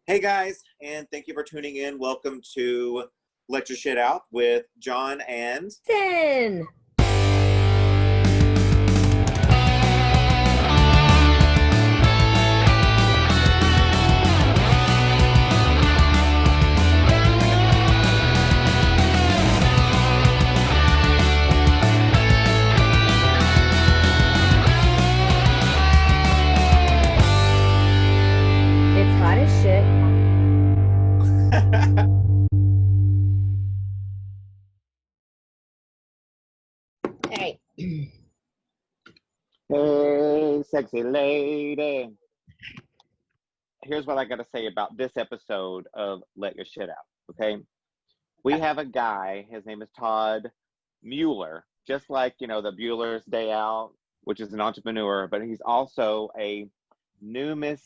Hey guys, and thank you for tuning in. Welcome to Let Your Shit Out with Jon and Cyn. It's hot as shit. Hey. Hey, sexy lady. Here's what I got to say about this episode of Let Your Shit Out, okay? We have a guy, his name is Todd Mueller, just like, the Bueller's Day Out, which is an entrepreneur, but he's also a numismatist.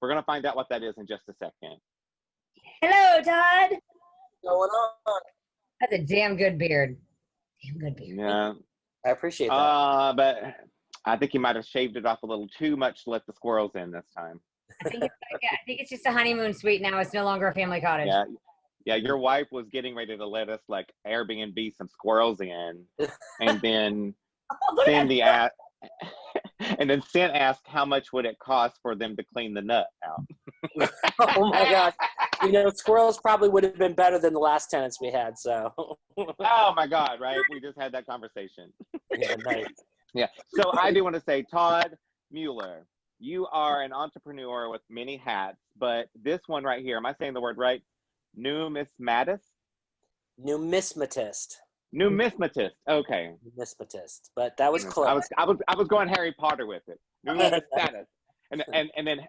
We're going to find out what that is in just a second. Hello, Todd. Going on? That's a damn good beard. Damn good beard. Yeah. I appreciate that. But I think he might have shaved it off a little too much to let the squirrels in this time. I think it's just a honeymoon suite now. It's no longer a family cottage. Yeah, your wife was getting ready to let us like Airbnb some squirrels in, and then Cyn asked how much would it cost for them to clean the nut out. Oh my gosh. Squirrels probably would have been better than the last tenants we had, so. Oh my God, right? We just had that conversation. Yeah, nice. Yeah, so I do want to say, Todd Mueller, you are an entrepreneur with many hats, but this one right here, am I saying the word right? Numismatist? Numismatist. Numismatist. Okay. Numismatist. But that was close. I was going Harry Potter with it. Numismatist. And then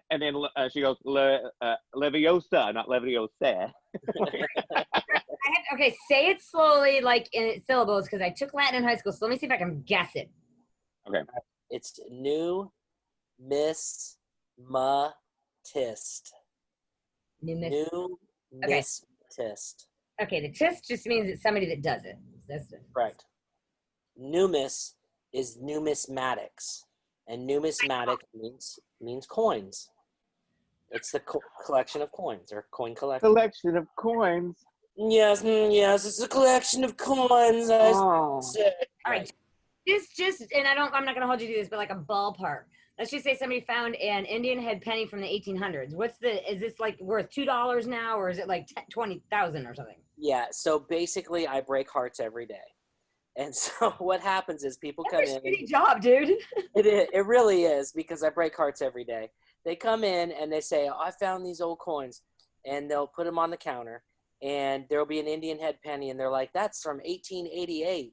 she goes Leviosa, not Leviosa. Okay, say it slowly, like in syllables, because I took Latin in high school. So let me see if I can guess it. Okay. It's numismatist. Numismatist. Okay, the tist just means it's somebody that does it. That's it. Right. Numis is numismatics, and numismatic means coins. It's the collection of coins, or coin collection. Collection of coins. Yes, it's a collection of coins. All right. Just, and I'm not gonna hold you to this, but like a ballpark. Let's just say somebody found an Indian head penny from the 1800s. Is this like worth $2 now, or is it like 20,000 or something? Yeah. So basically, I break hearts every day, and so what happens is people come in. That's a shitty job, dude. It really is, because I break hearts every day. They come in and they say, I found these old coins, and they'll put them on the counter, and there'll be an Indian head penny, and they're like, that's from 1888.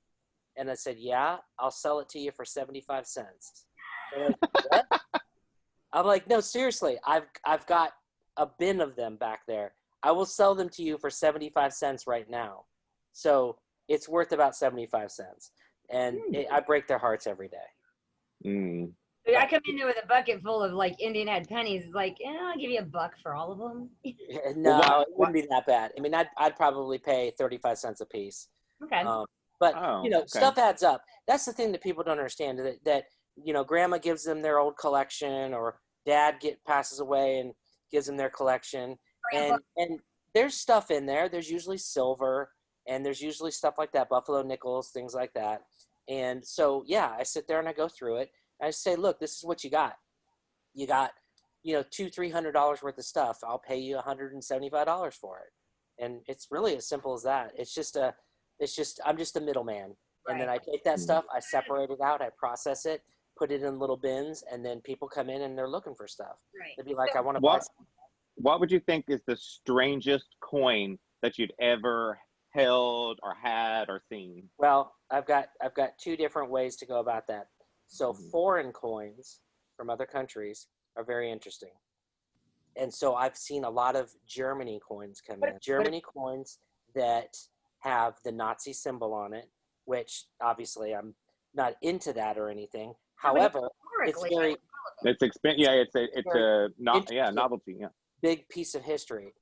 And I said, yeah, I'll sell it to you for 75 cents. They're like, what? I'm like, no, seriously, I've got a bin of them back there. I will sell them to you for 75 cents right now. So it's worth about 75 cents. And I break their hearts every day. Mm. So I come in there with a bucket full of like Indian head pennies. It's like, I'll give you $1 for all of them. No, it wouldn't be that bad. I mean, I'd probably pay 35 cents a piece. Okay. But okay. Stuff adds up. That's the thing that people don't understand, that grandma gives them their old collection, or dad passes away and gives them their collection. And there's stuff in there. There's usually silver, and there's usually stuff like that, buffalo nickels, things like that. And so, yeah, I sit there and I go through it. I say, look, this is what you got. You got, $200-300 worth of stuff. I'll pay you $175 for it. And it's really as simple as that. I'm just a middleman. Right. And then I take that stuff, I separate it out, I process it, put it in little bins, and then people come in and they're looking for stuff. Right. They'd be like, I want to buy something. What would you think is the strangest coin that you'd ever held or had or seen? Well, I've got two different ways to go about that. So foreign coins from other countries are very interesting. And so I've seen a lot of Germany coins come in. Germany coins that have the Nazi symbol on it, which obviously I'm not into that or anything. However, it's very... It's expensive. Yeah, it's a novelty. Yeah. Big piece of history.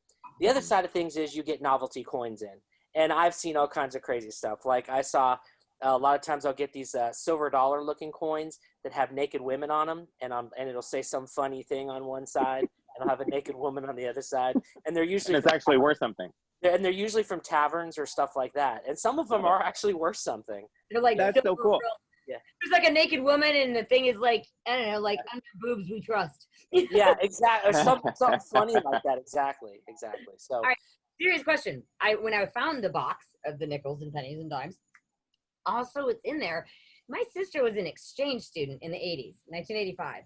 The other side of things is you get novelty coins in. And I've seen all kinds of crazy stuff. Like I saw... a lot of times I'll get these silver dollar looking coins that have naked women on them, and it'll say some funny thing on one side. and I'll have a naked woman on the other side, and they're And usually it's actually worth something. they're usually from taverns or stuff like that, and some of them are actually worth something. They're like That's so cool. Yeah. There's like a naked woman, and the thing is like, I don't know, like under boobs we trust. Yeah, exactly. Or something funny like that. Exactly. So, All right. Serious question. When I found the box of the nickels and pennies and dimes, also it's in there. My sister was an exchange student in the 80s, 1985,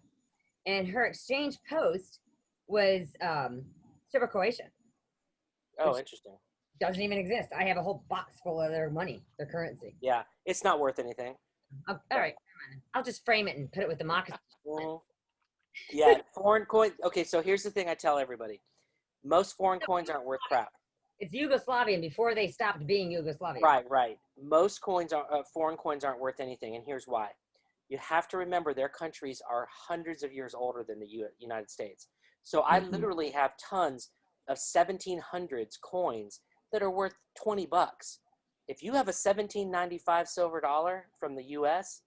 and her exchange post was Serbo Croatian. oh, interesting. Doesn't even exist. I have a whole box full of their money, their currency. Yeah, it's not worth anything. All right, I'll just frame it and put it with the moccasins. Mhm. Yeah, foreign coin. Okay, so here's the thing I tell everybody: most foreign coins aren't worth crap. It's Yugoslavian before they stopped being Yugoslavia. Right. Most foreign coins aren't worth anything, and here's why. You have to remember their countries are hundreds of years older than the United States. So I literally have tons of 1700s coins that are worth $20. If you have a 1795 silver dollar from the U.S.,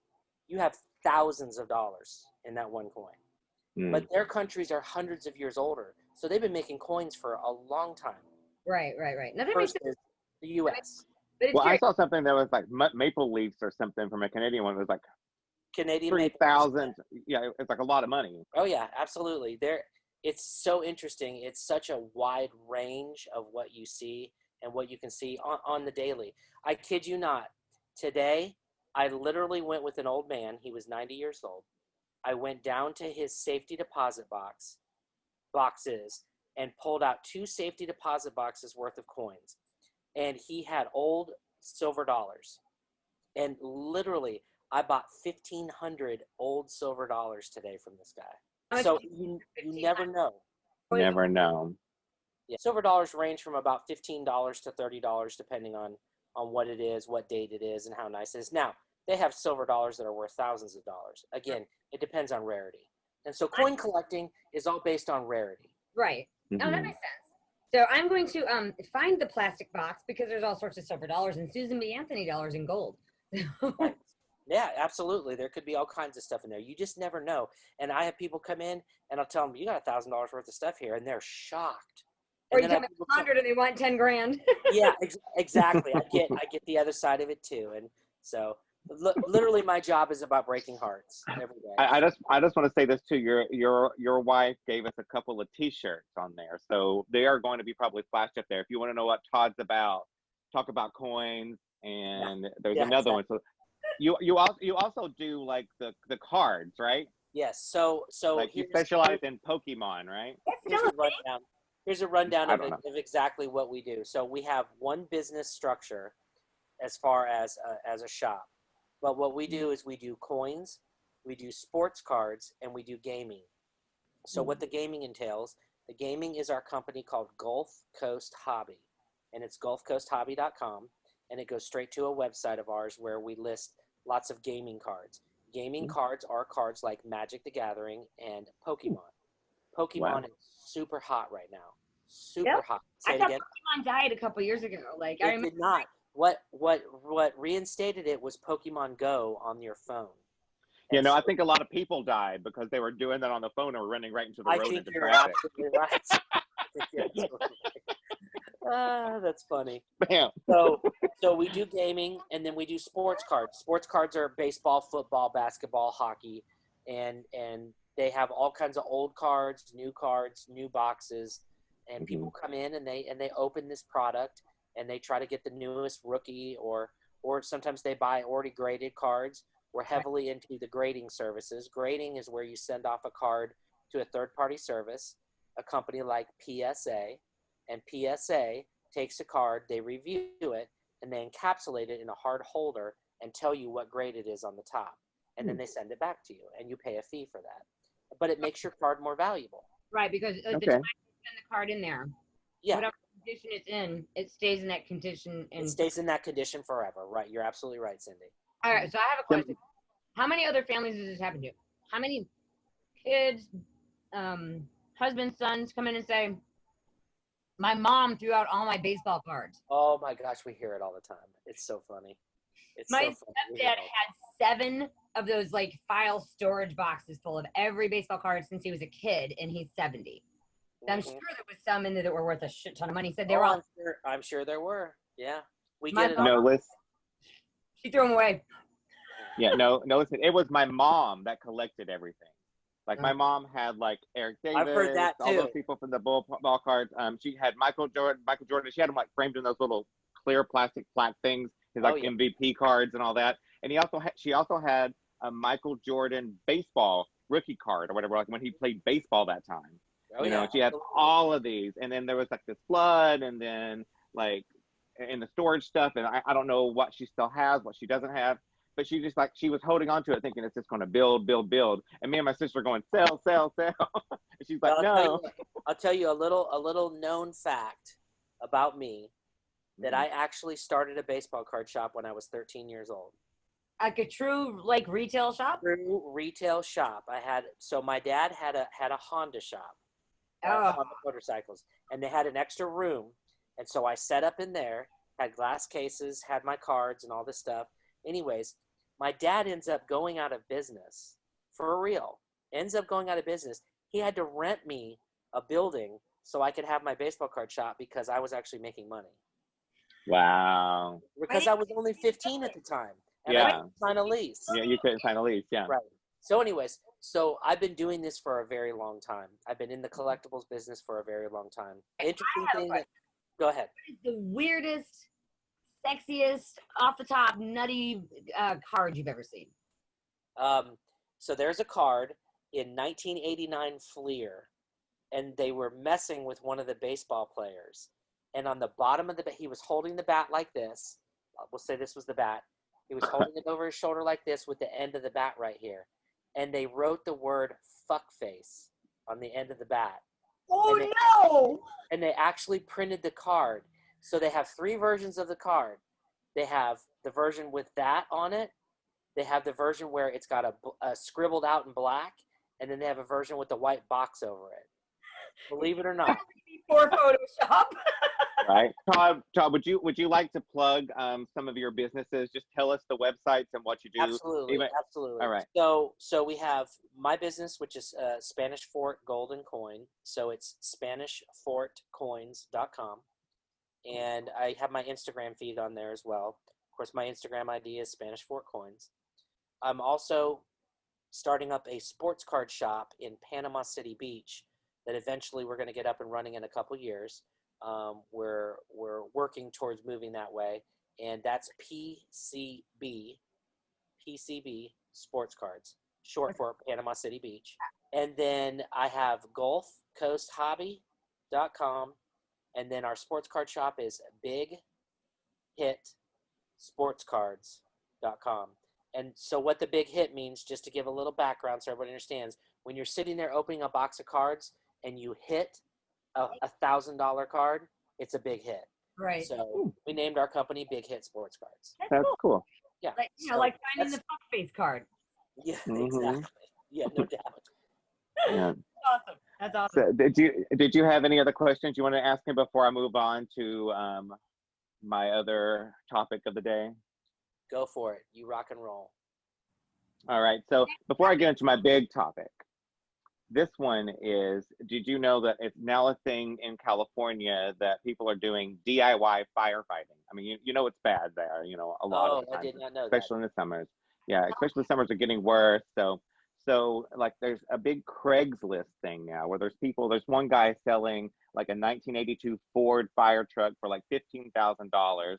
you have thousands of dollars in that one coin. But their countries are hundreds of years older, so they've been making coins for a long time. Right. Now that makes Versus sense. the U.S. But it's Well, I curious. saw something that was like maple leaves or something from a Canadian one. It was like Canadian maple. 3,000. Yeah, it's like a lot of money. Oh yeah, absolutely. It's so interesting. It's such a wide range of what you see and what you can see on the daily. I kid you not. Today, I literally went with an old man. He was 90 years old. I went down to his safety deposit boxes and pulled out 2 safety deposit boxes worth of coins. And he had old silver dollars. And literally, I bought 1,500 old silver dollars today from this guy. So you never know. Never know. Yeah. Silver dollars range from about $15 to $30, depending on what it is, what date it is, and how nice it is. Now, they have silver dollars that are worth thousands of dollars. Again, it depends on rarity. And so coin collecting is all based on rarity. Right. Oh, that makes sense. So I'm going to find the plastic box because there's all sorts of silver dollars and Susan B. Anthony dollars in gold. Right. Yeah, absolutely. There could be all kinds of stuff in there. You just never know. And I have people come in and I'll tell them, you got $1,000 worth of stuff here. And they're shocked. Or And you then give them 100 and they want 10 grand. Yeah, exactly. I get the other side of it too. And so literally my job is about breaking hearts every day. I just want to say this too. Your wife gave us a couple of T-shirts on there, so they are going to be probably flashed up there. If you want to know what Todd's about, talk about coins, and there's another one. So you also do like the cards, right? Yes. So like you specialize in Pokemon, right? Here's a rundown of exactly what we do. So we have one business structure as far as a shop. But what we do is we do coins, we do sports cards, and we do gaming. So what the gaming entails, the gaming is our company called Gulf Coast Hobby. And it's gulfcoasthobby.com. And it goes straight to a website of ours where we list lots of gaming cards. Gaming cards are cards like Magic the Gathering and Pokemon. Pokemon is super hot right now. Super hot. Say I it thought again. Pokemon died a couple years ago. Like I remember It did not. What reinstated it was Pokemon Go on your phone. You know, I think a lot of people died because they were doing that on the phone or running right into the road I think into you're traffic. absolutely right. You're absolutely right. That's funny. Bam. So we do gaming and then we do sports cards. Sports cards are baseball, football, basketball, hockey, and they have all kinds of old cards, new boxes, and people come in and they open this product and they try to get the newest rookie or sometimes they buy already graded cards. We're heavily into the grading services. Grading is where you send off a card to a third-party service, a company like PSA, and PSA takes a card, they review it, and they encapsulate it in a hard holder and tell you what grade it is on the top. And then they send it back to you, and you pay a fee for that. But it makes your card more valuable. Right, because the time you send the card in there, whatever condition it's in, it stays in that condition. It stays in that condition forever. Right, you're absolutely right, Cindy. All right, so I have a question. How many other families does this happen to? How many kids, husbands, sons come in and say, my mom threw out all my baseball cards? Oh my gosh, we hear it all the time. It's so funny. My stepdad had 7 of those like file storage boxes full of every baseball card since he was a kid, and he's 70. I'm Mhm. sure there was some in there that were worth a shit ton of money. He said they were Oh, all. I'm sure there were. Yeah, we My get it mom- all. No, listen. She threw them away. Yeah, no, listen. It was my mom that collected everything. Like my Mm. mom had like Eric I've heard Davis, that all those too. people from the ball cards. She had Michael Jordan. She had them like framed in those little clear plastic plaque things, his like Oh, yeah. MVP cards and all that. And she also had a Michael Jordan baseball rookie card or whatever, like when he played baseball that time. Oh, You know, yeah. she had Absolutely. all of these, and then there was like this flood, and then like in the storage stuff, and I don't know what she still has, what she doesn't have, but she just like she was holding on to it, thinking it's just going to build, and me and my sister going sell, and she's like, Well, no. I'll tell you a little known fact about me that I actually started a baseball card shop when I was 13 years old. Like a true like retail shop. True retail shop. So my dad had a Honda shop, Oh. Honda motorcycles, and they had an extra room, and so I set up in there, had glass cases, had my cards and all this stuff. Anyways, my dad ends up going out of business for real. Ends up going out of business. He had to rent me a building so I could have my baseball card shop because I was actually making money. Wow. Because I was only 15 at the time, and I Yeah. couldn't sign a lease. Yeah, you couldn't sign a lease. Yeah. Right. So anyways, so I've been doing this for a very long time. I've been in the collectibles business for a very long time. Interesting have a thing question. go ahead. The weirdest, sexiest, off the top, nutty card you've ever seen? So there's a card in 1989 Fleer, and they were messing with one of the baseball players. And on the bottom of he was holding the bat like this. We'll say this was the bat. He was holding it over his shoulder like this with the end of the bat right here. And they wrote the word fuckface on the end of the bat. Oh, and no! And they actually printed the card. So they have 3 versions of the card. They have the version with that on it. They have the version where it's got a scribbled out in black. And then they have a version with the white box over it. Believe it or not. For Photoshop. Right. Todd, would you like to plug some of your businesses? Just tell us the websites and what you do. Absolutely. Absolutely. All right. So we have my business, which is Spanish Fort Golden Coin. So it's SpanishFortCoins.com. And I have my Instagram feed on there as well. Of course, my Instagram ID is Spanish Fort Coins. I'm also starting up a sports card shop in Panama City Beach that eventually we're going to get up and running in a couple years. We're working towards moving that way, and that's PCB Sports Cards, short for Panama City Beach. And then I have GulfCoastHobby.com, and then our sports card shop is BigHitSportsCards.com. And so what the big hit means, just to give a little background so everybody understands, when you're sitting there opening a box of cards and you hit a $1,000 card, it's a big hit. Right. So we named our company Big Hit Sports Cards. That's cool. Yeah. Like, like finding the fuckface card. Yeah, Mhm. exactly. Yeah, no doubt. Yeah. Awesome. That's awesome. So did you have any other questions you want to ask me before I move on to my other topic of the day? Go for it. You rock and roll. All right. So before I get into my big topic, this one is, did you know that it's now a thing in California that people are doing DIY firefighting? I mean, you know it's bad there, you know, a lot of the time. I did not know especially in the summers. Yeah, especially the summers are getting worse. So like there's a big Craigslist thing now where there's one guy selling like a 1982 Ford fire truck for like $15,000.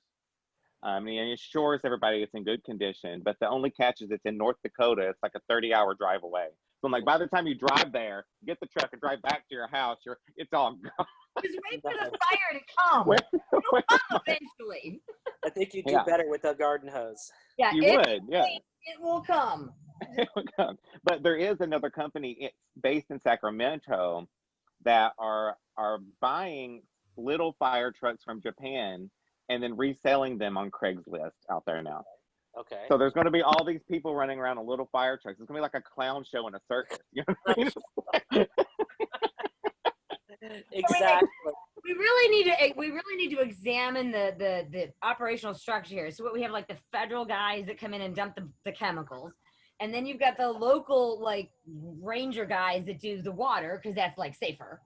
And he assures everybody it's in good condition, but the only catch is it's in North Dakota. It's like a 30-hour drive away. So I'm like, by the time you drive there, get the truck and drive back to your house, it's all gone. Just wait for the fire to come. It'll come eventually. I think you do better with a garden hose. Yeah, you would. Yeah. It will come. But there is another company, it's based in Sacramento, that are buying little fire trucks from Japan and then reselling them on Craigslist out there now. Okay. So there's going to be all these people running around in little fire trucks. It's going to be like a clown show in a circus. You know what I mean? Exactly. We really need to examine the operational structure here. So what we have, like the federal guys that come in and dump the chemicals, and then you've got the local like ranger guys that do the water because that's like safer.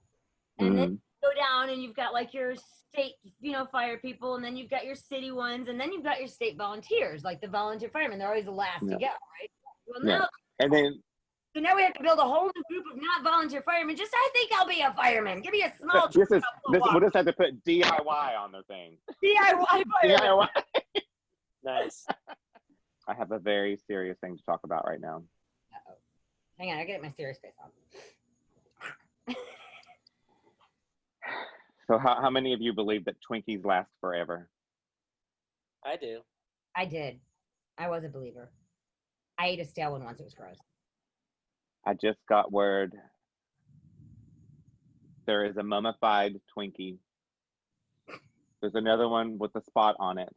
And then you go down and you've got like your state, fire people, and then you've got your city ones, and then you've got your state volunteers, like the volunteer firemen. They're always the last to go, right? Well, now, and then so now we have to build a whole new group of not volunteer firemen. Just, I think I'll be a fireman. Give me a small. We'll just have to put DIY on their thing. DIY fireman. DIY. Nice. I have a very serious thing to talk about right now. Uh-oh. Hang on, I get my serious face on. So how many of you believe that Twinkies last forever? I do. I did. I was a believer. I ate a stale one once. It was gross. I just got word there is a mummified Twinkie. There's another one with a spot on it.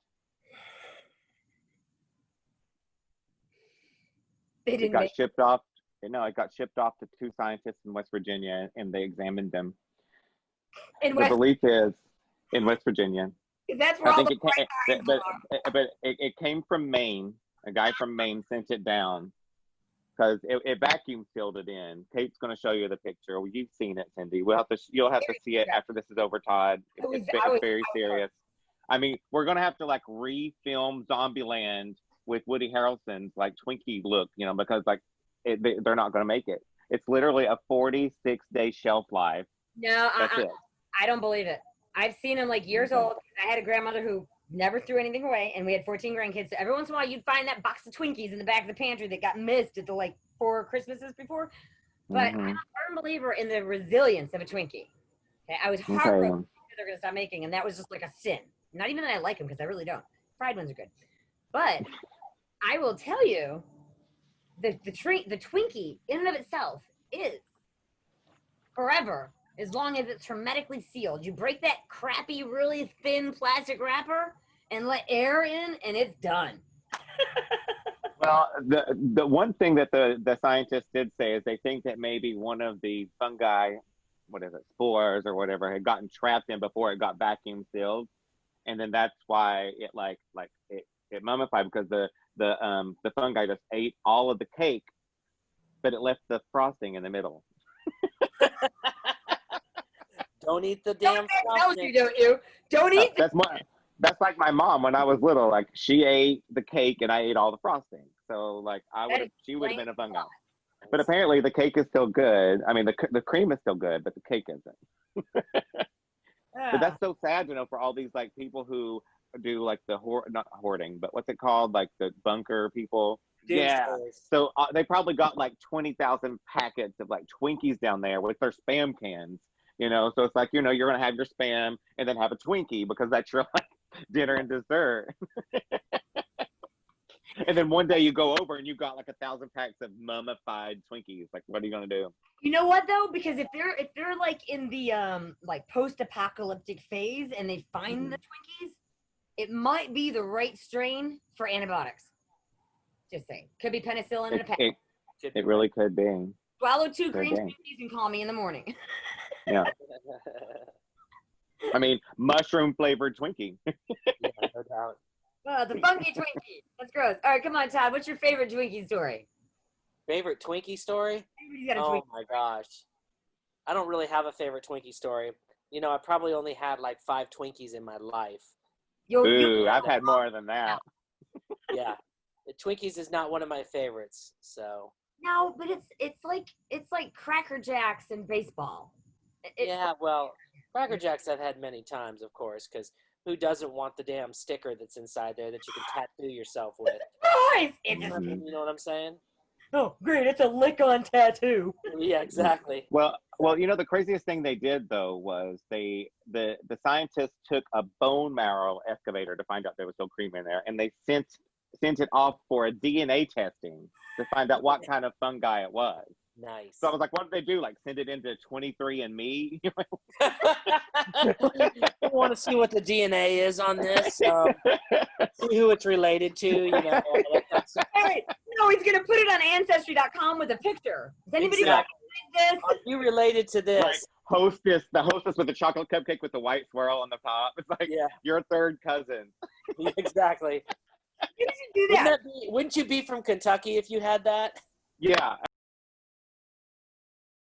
It got shipped off. No, it got shipped off to 2 scientists in West Virginia, and they examined them. The belief is in West Virginia. That's where I think it came from Maine. A guy from Maine sent it down because it vacuum sealed it in. Kate's going to show you the picture. Well, you've seen it, Cindy. You'll have to see it after this is over, Todd. It's very serious. I mean, we're going to have to like refilm Zombieland with Woody Harrelson's like Twinkie look, because like they're not going to make it. It's literally a 46-day shelf life. No, That's it. I don't believe it. I've seen them like years old. I had a grandmother who never threw anything away, and we had 14 grandkids. So every once in a while, you'd find that box of Twinkies in the back of the pantry that got missed at the like 4 Christmases before. But I'm a firm believer in the resilience of a Twinkie. Okay, I was heartbroken that they're going to stop making, and that was just like a sin. Not even that I like them, because I really don't. Fried ones are good. But I will tell you, the Twinkie in and of itself is forever, as long as it's hermetically sealed. You break that crappy, really thin plastic wrapper and let air in, and it's done. Well, the one thing that the scientists did say is they think that maybe one of the fungi, spores or whatever, had gotten trapped in before it got vacuum sealed, and then that's why it it mummified, because the fungi just ate all of the cake, but it left the frosting in the middle. Don't eat the damn frosting. Don't you? Don't eat. That's like my mom when I was little. Like, she ate the cake and I ate all the frosting. So like she would have been a fungi. But apparently the cake is still good. I mean, the cream is still good, but the cake isn't. But that's so sad, for all these like people who do like not hoarding, but what's it called? Like the bunker people. Yeah. So they probably got like 20,000 packets of like Twinkies down there with their Spam cans. So it's like, you're going to have your Spam and then have a Twinkie because that's your like dinner and dessert. And then one day you go over and you've got like 1,000 packs of mummified Twinkies. Like, what are you going to do? You know what though? Because if they're like in the like post-apocalyptic phase and they find the Twinkies, it might be the right strain for antibiotics. Just saying. Could be penicillin in a pack. It really could be. Swallow 2 green Twinkies and call me in the morning. Yeah. I mean, mushroom flavored Twinkie. Yeah, no doubt. Oh, the funky Twinkie. That's gross. All right, come on, Todd. What's your favorite Twinkie story? Favorite Twinkie story? Everybody's got a Oh Twinkie. my gosh. I don't really have a favorite Twinkie story. I probably only had like 5 Twinkies in my life. Ooh, I've had more than that. Yeah. The Twinkies is not one of my favorites, so. No, but it's like Cracker Jacks and baseball. Yeah, well, Cracker Jacks I've had many times, of course, because who doesn't want the damn sticker that's inside there that you can tattoo yourself with? Boys, You know what I'm saying? Oh, great! It's a lick-on tattoo. Yeah, exactly. Well, the craziest thing they did though was the scientists took a bone marrow excavator to find out there was no cream in there, and they sent it off for a DNA testing to find out what kind of fungi it was. Nice. So I was like, what did they do? Like, send it into 23andMe? You want to see what the DNA is on this? See who it's related to, Hey, no, he's gonna put it on Ancestry.com with a picture. Is anybody Exactly. this? Are you related to this? Like, the hostess with the chocolate cupcake with the white swirl on the top. It's like, your third cousin. Yeah, exactly. You should do that. Wouldn't you be from Kentucky if you had that? Yeah.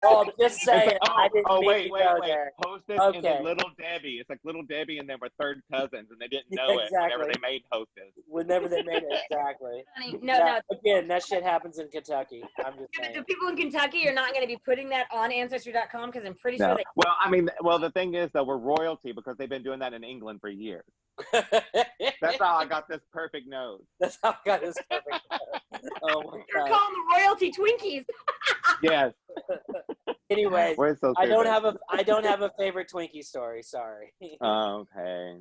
Oh, I'm just saying. It's like, I didn't mean wait, to wait, go wait. there. Hostess and Okay. then Little Debbie. It's like Little Debbie and then we're third cousins, and they didn't know it whenever Exactly. they made Hostess. Whenever they made it, exactly. No, no. Again, that shit happens in Kentucky. I'm just The saying. people in Kentucky are not going to be putting that on Ancestry.com because I'm pretty sure No. they. Well, I mean, the thing is, though, we're royalty because they've been doing that in England for years. That's how I got this perfect nose. That's how I got this perfect. Oh my You're god. calling the royalty Twinkies. Yes. Anyways, We're so I don't stupid. have a favorite Twinkie story. Sorry. Okay.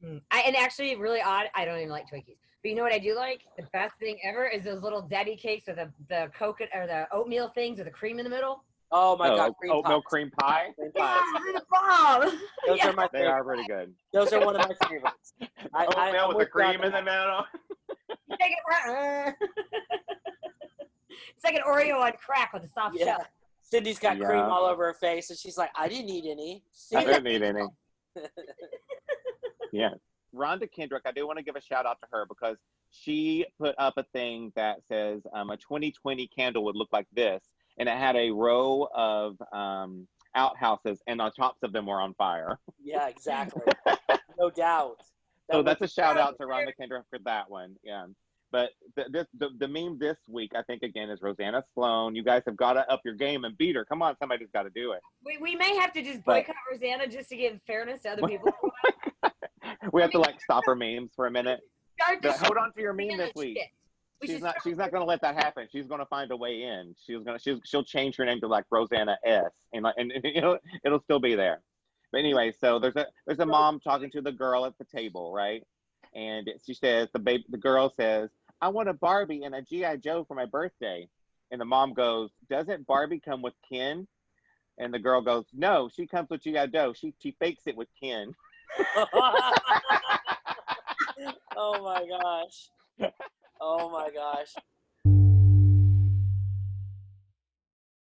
And actually, really odd. I don't even like Twinkies. But you know what I do like? The best thing ever is those little Debbie cakes with the coconut or the oatmeal things with the cream in the middle. Oh my god, cream oatmeal pies. cream pie? Cream Yeah, pies. they're the bomb. Those Yeah. are my They favorite. are pretty good. Those are one of my favorites. Oatmeal I'm with the with you on cream in the that. middle. Take it right. It's like an Oreo on crack with a soft Yeah. shell. Cindy's got cream Yeah. all over her face, and she's like, "I didn't eat any." I didn't need any. Yeah. Rhonda Kendrick, I do want to give a shout out to her because she put up a thing that says a 2020 candle would look like this. And it had a row of outhouses, and the tops of them were on fire. Yeah, exactly. No doubt. So That that's a shout out to Rhonda Kendrick for that one. Yeah. But the meme this week, I think, again, is Rosanna Sloan. You guys have got to up your game and beat her. Come on, somebody's got to do it. We may have to just boycott Rosanna just to give fairness to other people. We have to like stop her memes for a minute. Start the Hold on to your meme Rosanna this week. shit. We She's should not start- going to let that happen. She's going to find a way in. She'll change her name to like Rosanna S. And it'll still be there. But anyway, so there's a mom talking to the girl at the table, right? And she says the girl says, "I want a Barbie and a G.I. Joe for my birthday." And the mom goes, "Doesn't Barbie come with Ken?" And the girl goes, "No, she comes with G.I. Joe. She fakes it with Ken." Oh my gosh. Oh my gosh.